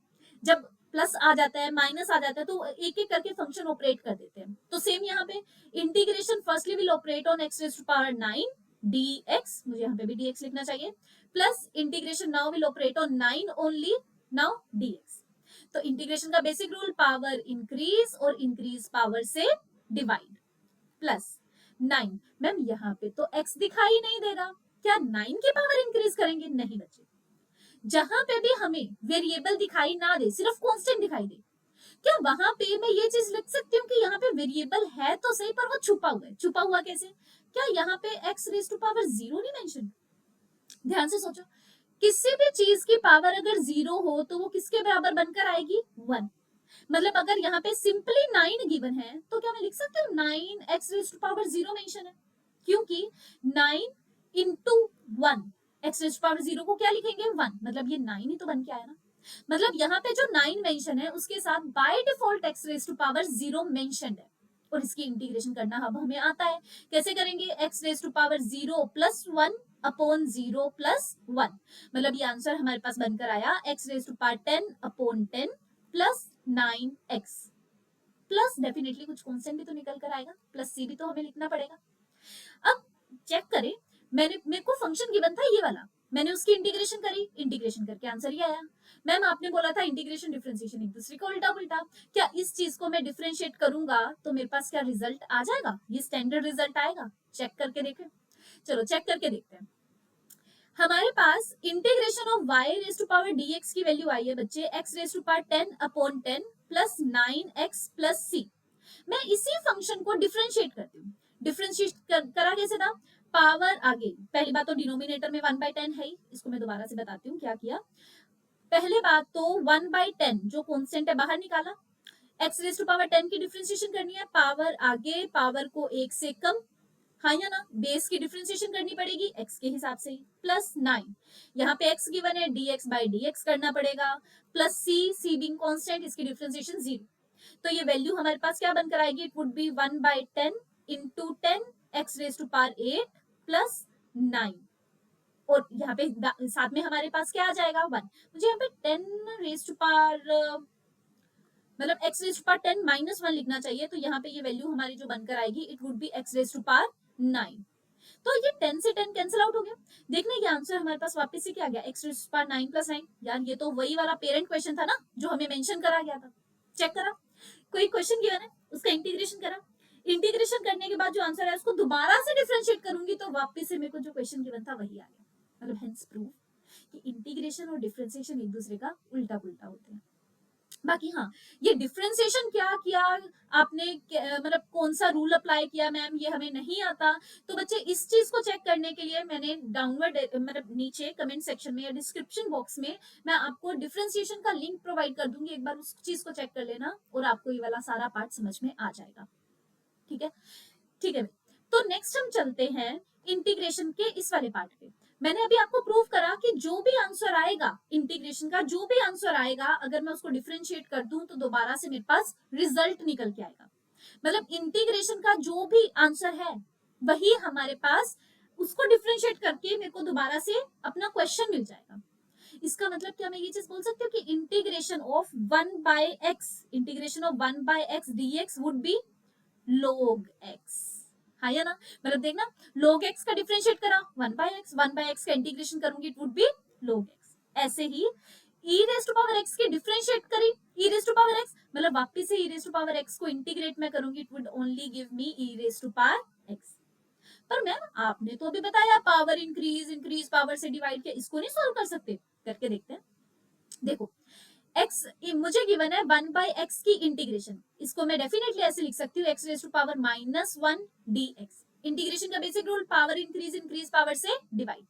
जब प्लस आ जाता है माइनस आ जाता है तो एक एक करके फंक्शन ऑपरेट कर देते हैं। तो सेम यहाँ पे integration firstly will operate on x raise to power 9 dx, मुझे यहाँ पे भी dx लिखना चाहिए, प्लस integration now will operate on 9 only now dx। तो इंटीग्रेशन का बेसिक रूल, पावर इंक्रीज और इंक्रीज पावर से डिवाइड, प्लस 9। मैम यहाँ पे तो x दिखाई नहीं दे रहा, क्या 9 की पावर इंक्रीज करेंगे? नहीं बच्चे, जहां पे भी हमें वेरिएबल दिखाई ना दे, सिर्फ कांस्टेंट दिखाई दे, क्या वहां पे मैं ये चीज लिख सकती हूँ कि यहाँ पे वेरिएबल है तो सही पर वो छुपा हुआ है। छुपा हुआ कैसे? क्या यहाँ पे x रेज टू पावर 0 नहीं मेंशन? ध्यान से सोचो, किसी भी चीज की पावर अगर 0 हो तो वो किसके बराबर बनकर आएगी? 1। मतलब अगर यहाँ पे सिंपली 9 गिवन है तो क्या मैं लिख सकती हूँ 9 x raise to power 0 mention है, क्योंकि 9 into 1 x raise to power 0 को क्या लिखेंगे? 1। मतलब ये 9 ही तो बन के आया ना। मतलब यहाँ पे जो 9 मेंशन है उसके साथ by default x raise to power 0 mentioned है। और इसकी इंटीग्रेशन करना अब हमें आता है। कैसे करेंगे? x raise to power 0 plus 1 upon 0 plus 1, मतलब ये आंसर हमारे पास बनकर आया x raise to power 10 upon 10 plus 9x, plus definitely कुछ कॉन्स्टेंट भी तो निकल कर आएगा, प्लस c भी तो हमें लिखना पड़ेगा। अब चेक करें, मेरे को फंक्शन गिवन था ये वाला, मैंने उसकी इंटीग्रेशन करी, इंटीग्रेशन करके आंसर ये आया। मैम आपने बोला था इंटीग्रेशन डिफरेंशिएशन एक दूसरे को उल्टा पुल्टा, क्या इस चीज को मैं डिफरेंशिएट करूंगा तो मेरे पास क्या रिजल्ट आ जाएगा? ये स्टैंडर्ड रिजल्ट आएगा? चेक करके देखें। चलो चेक करके देखते हैं। हमारे पास integration of y raise to power dx की वैल्यू आई है बच्चे x raise to power 10 upon 10 plus 9x plus c। मैं इसी फंक्शन को डिफरेंशिएट करती हूँ। डिफरेंशिएट करा कैसे था? पावर आगे, पहली बात तो डिनोमिनेटर में 1/10 है ही, इसको मैं दोबारा से बताती हूँ क्या किया। पहले बात तो 1/10 जो कांस्टेंट है बाहर निकाला, x रेज टू पावर 10 की डिफरेंशिएशन करनी है, पावर आगे, पावर को 1 से कम, हाँ या ना, बेस की डिफरेंशिएशन करनी पड़ेगी x के हिसाब से, प्लस 9, यहाँ पे x गिवन है dx बाई dx करना पड़ेगा, प्लस c बीइंग कांस्टेंट, इसकी डिफरेंशिएशन 0। तो ये वैल्यू हमारे पास क्या बनकर आएगी? It would be 1/10 into 10 x raise to power 8 plus 9, और यहाँ पे साथ में हमारे पास क्या आ जाएगा? 1। मुझे यहाँ पे 10 रेज टू पावर मतलब x raise to power 10 minus 1 लिखना चाहिए, तो यहाँ पे ये वैल्यू हमारी जो बनकर आएगी it would be x raise to power 9। तो ये 10 से 10 कैंसिल आउट हो गया। देखना ये आंसर हमारे पास वापस से क्या आ गया? x raise to power 9 plus 9। यार ये तो वही वाला पेरेंट क्वेश्चन था ना जो हमें मेंशन करा गया था। चेक करा, कोई क्वेश्चन गिवन है, उसका इंटीग्रेशन करा, इंटीग्रेशन करने के बाद जो आंसर है उसको दोबारा से डिफरेंशिएट करूंगी तो वापस से मेरे को जो क्वेश्चन गिवन था वही आ गया। मतलब हेंस प्रूफ कि इंटीग्रेशन और डिफरेंशिएशन एक दूसरे का उल्टा पुल्टा होते हैं। बाकी हाँ, ये डिफरेंशिएशन क्या किया आपने, मतलब कौन सा रूल अप्लाई किया मैम, ये हमें नहीं आता। तो बच्चे इस चीज को चेक करने के लिए मैंने डाउनवर्ड मतलब नीचे कमेंट सेक्शन में या डिस्क्रिप्शन बॉक्स में मैं आपको डिफरेंशिएशन का लिंक प्रोवाइड कर दूंगी, एक बार उस चीज को चेक कर लेना और आपको ये वाला सारा पार्ट समझ में आ जाएगा। ठीक है, ठीक है। तो नेक्स्ट हम चलते हैं इंटीग्रेशन के इस वाले पार्ट पे। मैंने अभी आपको प्रूव करा कि जो भी आंसर आएगा इंटीग्रेशन का, जो भी आंसर आएगा अगर मैं उसको डिफरेंशिएट कर दूं तो दोबारा से मेरे पास रिजल्ट निकल के आएगा। मतलब इंटीग्रेशन का जो भी आंसर है वही हमारे पास, उसको डिफरेंशिएट करके मेरे को दोबारा से अपना क्वेश्चन मिल जाएगा। इसका मतलब क्या मैं ये चीज बोल सकती हूँ कि integration of 1/x, integration of 1/x dx would be log x, हाँ या ना? मतलब देखना, log x का डिफरेंशिएट करा 1/x का इंटीग्रेशन करूंगी it would be log x। ऐसे ही e raise to power x की डिफरेंशिएट करी e raise to power x, मतलब वापस से e raise to power x को इंटीग्रेट में करूंगी it would only give me e raise to power x। पर मैम आपने तो अभी बताया पावर इंक्रीज पावर से डिवाइड किया, इसको नहीं सॉल्व कर सकते? करके देखते हैं। देखो x मुझे गिवन है 1/x की इंटीग्रेशन, इसको मैं डेफिनेटली ऐसे लिख सकती हूँ x raise to power -1 dx। Integration का basic rule power increase power से डिवाइड,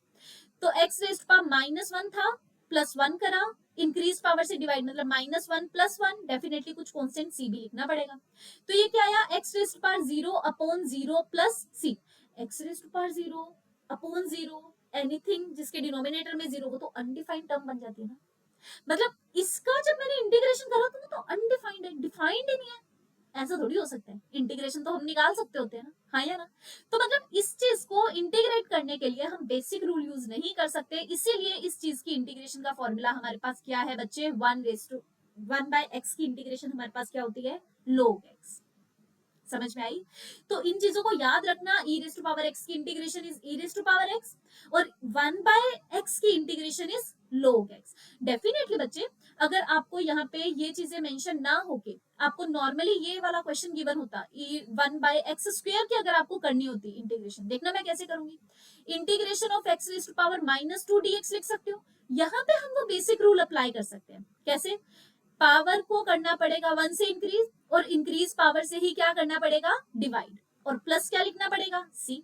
तो x रेज टू पावर -1 था, प्लस 1 करा, इंक्रीज पावर से डिवाइड मतलब -1 प्लस 1, डेफिनेटली कुछ कांस्टेंट c भी लिखना पड़ेगा। तो ये क्या आया? x raise to power 0 upon 0 plus c। x raise to power 0 upon 0, anything जिसके डिनोमिनेटर में 0 हो तो अनडिफाइंड टर्म बन जाती है ना। मतलब इसका जब मैंने इंटीग्रेशन करा तो अनडिफाइंड है, डिफाइंड ही नहीं है। ऐसा थोड़ी हो सकता है, इंटीग्रेशन तो हम निकाल सकते होते हैं ना, हाँ या ना? तो मतलब इस चीज को इंटीग्रेट करने के लिए हम बेसिक रूल यूज नहीं कर सकते, इसीलिए इस चीज की इंटीग्रेशन का फॉर्मूला हमारे पास क्या है बच्चे? 1/x की इंटीग्रेशन हमारे पास क्या होती है? log x। समझ में आई? तो इन चीजों को याद रखना, e raise to power x की integration is e raise to power x और 1/x की integration is log x। Definitely बच्चे अगर आपको यहाँ पे ये चीजें मेंशन ना होके आपको नॉर्मली ये वाला क्वेश्चन गिवन होता, 1/x² की अगर आपको करनी होती इंटीग्रेशन, देखना मैं कैसे करूंगी। Integration of x raise to power -2 dx लिख सकती हूँ। यहाँ पे हम वो बेसिक रूल अप्लाई कर सकते हैं। कैसे? पावर को करना पड़ेगा 1 से इंक्रीज, और इंक्रीज पावर से ही क्या करना पड़ेगा? डिवाइड, और प्लस क्या लिखना पड़ेगा? सी।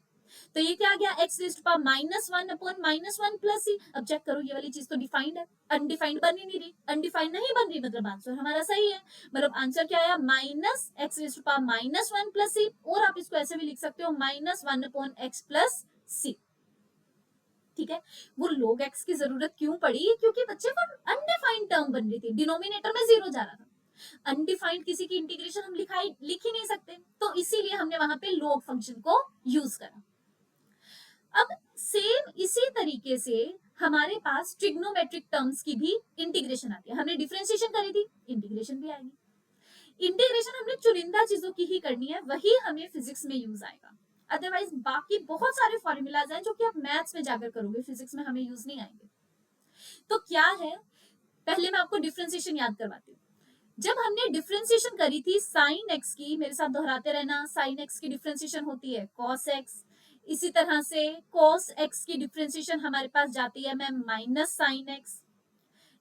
तो ये क्या आ गया? x raise to power -1 upon -1 plus c. अब चेक करो ये वाली चीज तो डिफाइंड है, अनडिफाइंड बन ही नहीं रही, अनडिफाइंड नहीं बन रही, मतलब आंसर हमारा सही है। मतलब आंसर क्या आया? -x raise to power -1 plus c, और आप इसको ऐसे भी लिख सकते हो -1 अपॉन x प्लस सी। ठीक है, वो log x की जरूरत क्यों पड़ी? क्योंकि बच्चे वो अनडिफाइंड टर्म बन रही थी, डिनोमिनेटर में 0 जा रहा था। अनडिफाइंड किसी की इंटीग्रेशन हम लिख ही नहीं सकते, तो इसीलिए हमने वहां पे log फंक्शन को यूज करा। अब सेम इसी तरीके से हमारे पास ट्रिग्नोमेट्रिक टर्म्स की भी इंटीग्रेशन आती है। हमने डिफरेंशिएशन करी थी, इंटीग्रेशन भी आएगी। इंटीग्रेशन हमने चुनिंदा चीजों की ही करनी है, वही हमें फिजिक्स में यूज आएगा। अदरवाइज बाकी बहुत सारे फॉर्मूलाज हैं जो कि आप मैथ्स में जाकर करोगे, फिजिक्स में हमें यूज नहीं आएंगे। तो क्या है, पहले मैं आपको डिफरेंशिएशन याद करवाती हूँ। जब हमने डिफरेंशिएशन करी थी साइन एक्स की, मेरे साथ दोहराते रहना, साइन एक्स की डिफरेंशिएशन होती है कॉस एक्स। इसी तरह से कॉस एक्स की डिफरेंशिएशन हमारे पास जाती है ma'am minus sine x,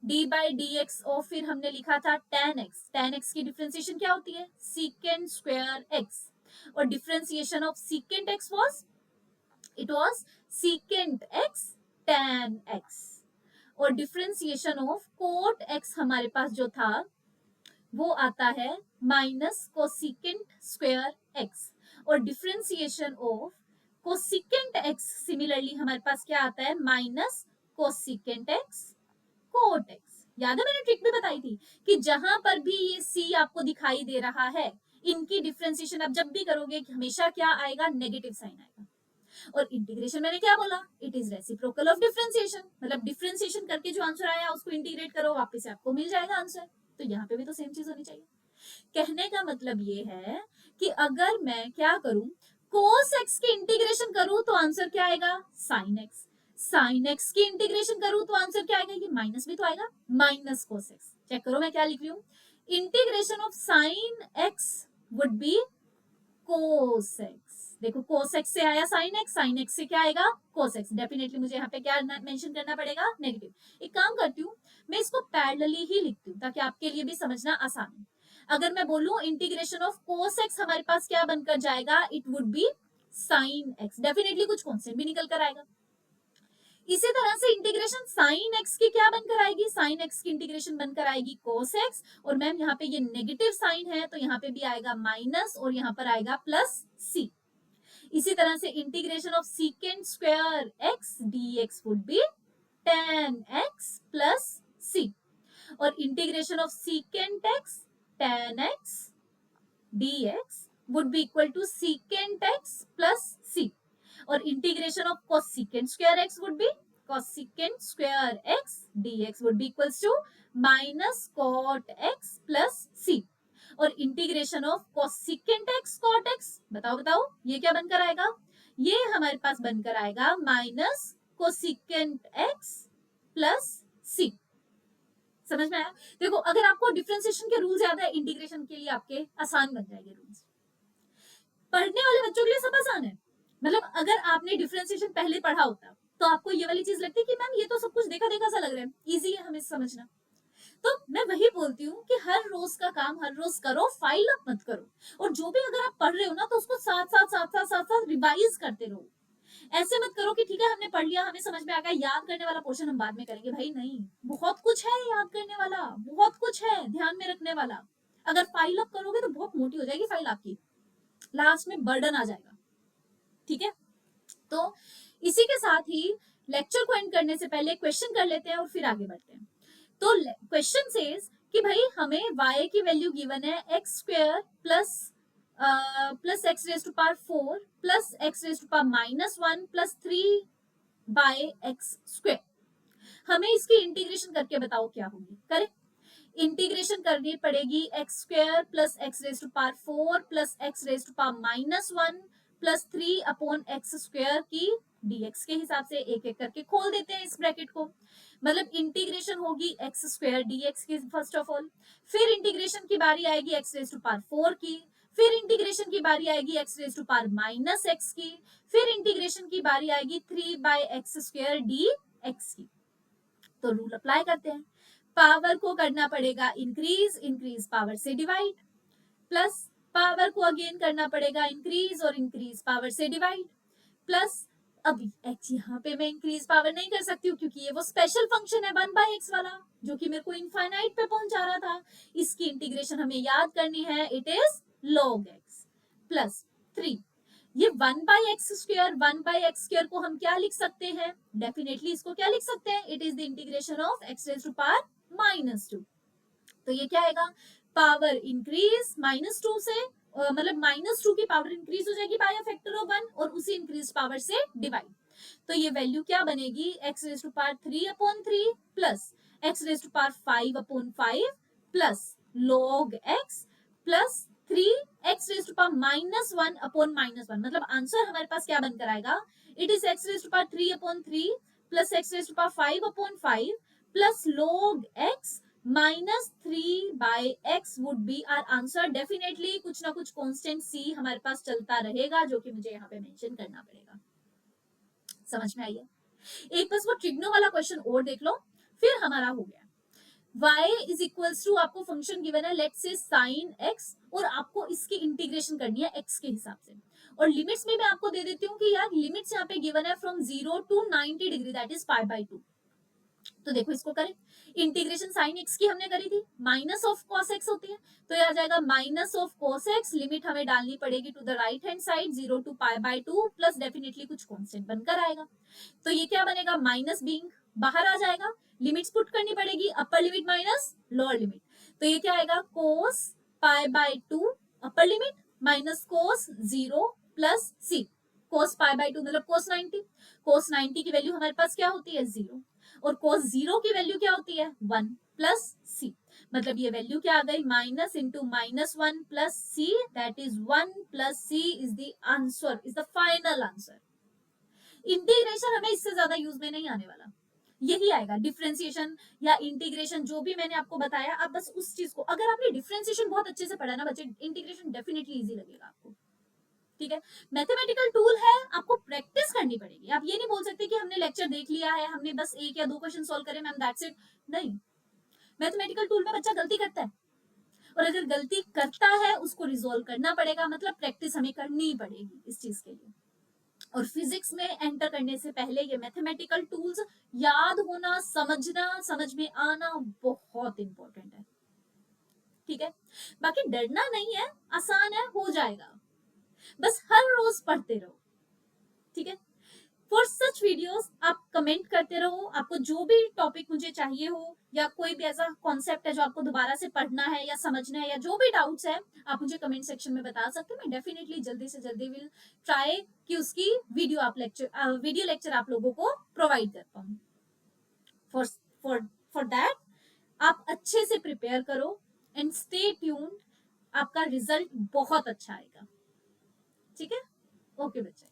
D by D x, और फिर हमने लिखा था टेन एक्स। टेन एक्स की डिफरेंशिएशन क्या होती है, सीकेंड स्क्वायर एक्स, और differentiation of secant x was, it was सीकेंड x tan x. और डिफरेंशिएशन ऑफ कोट एक्स हमारे पास जो था वो आता है माइनस कोसिकेंट स्क्वायर एक्स, और differentiation of cosecant x similarly हमारे पास क्या आता है, minus cosecant x cot x. याद है मैंने ट्रिक भी बताई थी कि जहां पर भी ये सी आपको दिखाई दे रहा है, इनकी डिफरेंशिएशन आप जब भी करोगे हमेशा क्या आएगा, नेगेटिव साइन आएगा। और इंटीग्रेशन मैंने क्या बोला, it is reciprocal of differentiation, मतलब डिफरेंशिएशन करके जो आंसर आया उसको इंटीग्रेट करो, वापस से आपको मिल जाएगा आंसर। तो यहाँ पे भी तो सेम चीज होनी चाहिए। कहने का मतलब ये है कि अगर मैं क्या करूं, cos x की इंटीग्रेशन करूं तो आंसर क्या आएगा, sin x। sin x की इंटीग्रेशन करूं तो आंसर क्या आएगा, ये माइनस भी तो आएगा, माइनस cos x। चेक करो मैं क्या लिख रही हूं, integration of sin x would be cos x। देखो cos x से आया sin x, sin x से क्या आएगा, cos x। डेफिनेटली मुझे यहाँ पे क्या मेंशन करना पड़ेगा, नेगेटिव। एक काम करती हूँ, मैं इसको पैरेलली ही लिखती हूँ ताकि आपके लिए भी समझना आसान है। अगर मैं बोलूं इंटीग्रेशन ऑफ cos x हमारे पास क्या बनकर जाएगा, it would B sin x। Definitely कुछ कॉन्स्टेंट भी निकल कर आएगा। इसी तरह से इंटीग्रेशन साइन एक्स की क्या बनकर आएगी, साइन एक्स की इंटीग्रेशन बनकर आएगी कोस एक्स, और मैम यहाँ पे ये नेगेटिव साइन है तो यहाँ पे भी आएगा माइनस, और यहाँ पर आएगा प्लस सी। इसी तरह से integration of secant square x d x would be tan x plus c, और integration of secant x tan x d x would be equal to secant x plus c, और integration of cosecant square x would be cosecant square x dx would be equals to minus cot x plus c, और integration of cosecant x cot x, बताओ बताओ ये क्या बनकर आएगा, ये हमारे पास बनकर आएगा minus cosecant x plus c। समझ में आया? देखो अगर आपको डिफरेंशिएशन के रूल्स याद है, इंटीग्रेशन के लिए आपके आसान बन जाएंगे रूल्स। पढ़ने वाले बच्चों के लिए सब आसान है, मतलब अगर आपने डिफरेंशिएशन पहले पढ़ा होता तो आपको ये वाली चीज लगती कि मैम ये तो सब कुछ देखा देखा सा लग रहा है, इजी है हमें समझना। तो मैं वही बोलती हूँ कि हर रोज का काम हर रोज करो, फाइल अप मत करो, और जो भी अगर आप पढ़ रहे हो ना तो उसको साथ साथ रिवाइज करते रहो। ऐसे मत करो कि ठीक है हमने पढ़ लिया, हमें समझ में आ गया, याद करने वाला पोर्शन हम बाद में करेंगे। भाई नहीं, बहुत कुछ है याद करने वाला, बहुत कुछ है ध्यान में रखने वाला। अगर फाइल अप करोगे तो बहुत मोटी हो जाएगी फाइल आपकी, लास्ट में बर्डन आ जाएगा। ठीक है, तो इसी के साथ ही लेक्चर को एंड करने से पहले क्वेश्चन कर लेते हैं और फिर आगे बढ़ते हैं। तो क्वेश्चन सेज कि भाई हमें y की वैल्यू गिवन है x square plus x raise to power 4 plus x raise to power -1 plus 3 by x square. हमें इसकी इंटीग्रेशन करके बताओ क्या होगी। करेक्ट, इंटीग्रेशन करनी पड़ेगी x square plus x raise to power 4 plus x raise to power -1 plus 3 upon x square की dx के हिसाब से एक एक करके खोल देते हैं इस ब्रैकेट को। मतलब इंटीग्रेशन होगी एक्स स्क्वायर dx की फर्स्ट ऑफ ऑल, फिर इंटीग्रेशन की बारी आएगी एक्स रेज टू पावर 4 की, फिर इंटीग्रेशन की बारी आएगी x raise to power -x की, फिर इंटीग्रेशन की बारी आएगी 3 बाय एक्स स्क्वायर dx की। तो रूल अप्लाई करते हैं, पावर को करना पड़ेगा इंक्रीज, इंक्रीज पावर से डिवाइड, प्लस पावर को अगेन करना पड़ेगा इंक्रीज और इंक्रीज पावर से डिवाइड, प्लस अब एक्स यहाँ पे मैं इंक्रीज पावर नहीं कर सकती हूँ क्योंकि ये वो स्पेशल फंक्शन है 1/x वाला जो कि मेरे को इनफाइनाइट पे पहुंचा रहा था। इसकी इंटीग्रेशन हमें याद करनी है, it is log x plus 3। ये 1/x स्क्वायर 1/x स्क्वायर को हम क्या लिख सकते हैं, डेफिनेटली इसको क्या लिख सकते हैं, it is the integration of x raise to power -2। तो ये क्या आएगा, पावर इंक्रीज -2 से मतलब -2 की पावर इंक्रीज हो जाएगी बाय अ फैक्टर ऑफ 1 और उसी इंक्रीज पावर से डिवाइड। तो ये वैल्यू क्या बनेगी, x raise to power 3/3 plus x raise to power 5/5 plus log x plus 3x raise to power -1/-1, मतलब आंसर हमारे पास क्या बनकर आएगा, it is x raise to power 3/3 plus x raise to power 5/5 plus log x -3/x would be our answer. Definitely कुछ ना कुछ कांस्टेंट c हमारे पास चलता रहेगा, जो कि मुझे यहाँ पे मेंशन करना पड़ेगा। समझ में आई है? एक बस वो ट्रिग्नो वाला क्वेश्चन और देख लो, फिर हमारा हो गया। y इज इक्वल्स टू, आपको फंक्शन गिवन है लेट्स से sin x, और आपको इसकी इंटीग्रेशन करनी है x के हिसाब से, और लिमिट्स में मैं आपको दे देती हूँ कि यार लिमिट्स यहाँ पे गिवन है from 0 to 90 degree, that is π/2। तो देखो इसको करें, इंटीग्रेशन साइन एक्स की हमने करी थी, माइनस ऑफ कॉस एक्स होती है, तो ये आ जाएगा minus of cos x, limit हमें डालनी पड़ेगी to the right hand side 0 to π/2 plus definitely कुछ कांस्टेंट बनकर आएगा। तो ये क्या बनेगा, माइनस बीइंग बाहर आ जाएगा, लिमिट्स पुट करनी पड़ेगी, upper limit minus lower limit, तो ये क्या आएगा cos π/2 upper limit minus cos 0 plus c, cos π/2 मतलब cos 90 की वैल्यू हमारे पास क्या होती है 0, और cos 0 की वैल्यू क्या होती है 1 प्लस c, मतलब ये वैल्यू क्या आ गई, minus into -1 plus c, that is 1 plus c is the answer, is the final answer. Integration हमें इससे ज्यादा यूज में नहीं आने वाला, यही आएगा डिफरेंशिएशन या इंटीग्रेशन, जो भी मैंने आपको बताया, आप बस उस चीज को, अगर आपने डिफरेंशिएशन बहुत अच्छे से पढ़ा ना बच्चे, इंटीग्रेशन डेफिनेटली इजी लगेगा आपको। ठीक है, मैथमेटिकल टूल है, आपको प्रैक्टिस करनी पड़ेगी। आप ये नहीं बोल सकते कि हमने लेक्चर देख लिया है, हमने बस 1 या 2 क्वेश्चन सॉल्व करे मैम दैट्स इट, नहीं, मैथमेटिकल टूल में बच्चा गलती करता है, और अगर गलती करता है उसको रिजोल्व करना पड़ेगा, मतलब प्रैक्टिस हमें करनी पड़ेगी इस चीज के लिए। और फिजिक्स में एंटर करने से पहले ये मैथमेटिकल टूल्स याद होना, समझना, समझ में आना बहुत इंपॉर्टेंट है। ठीक है, बाकी डरना नहीं है, आसान है, हो जाएगा, बस हर रोज पढ़ते रहो। ठीक है, फॉर सच वीडियोस आप कमेंट करते रहो, आपको जो भी टॉपिक मुझे चाहिए हो, या कोई भी ऐसा कॉन्सेप्ट है जो आपको दोबारा से पढ़ना है या समझना है, या जो भी डाउट्स है आप मुझे कमेंट सेक्शन में बता सकते हो। मैं डेफिनेटली जल्दी से जल्दी विल ट्राई कि उसकी वीडियो लेक्चर आप लोगों को प्रोवाइड कर पाऊँ। फॉर फॉर फॉर दैट आप अच्छे से प्रिपेयर करो एंड स्टे ट्यून्ड, आपका रिजल्ट बहुत अच्छा आएगा। ठीक है, ओके बच्चे।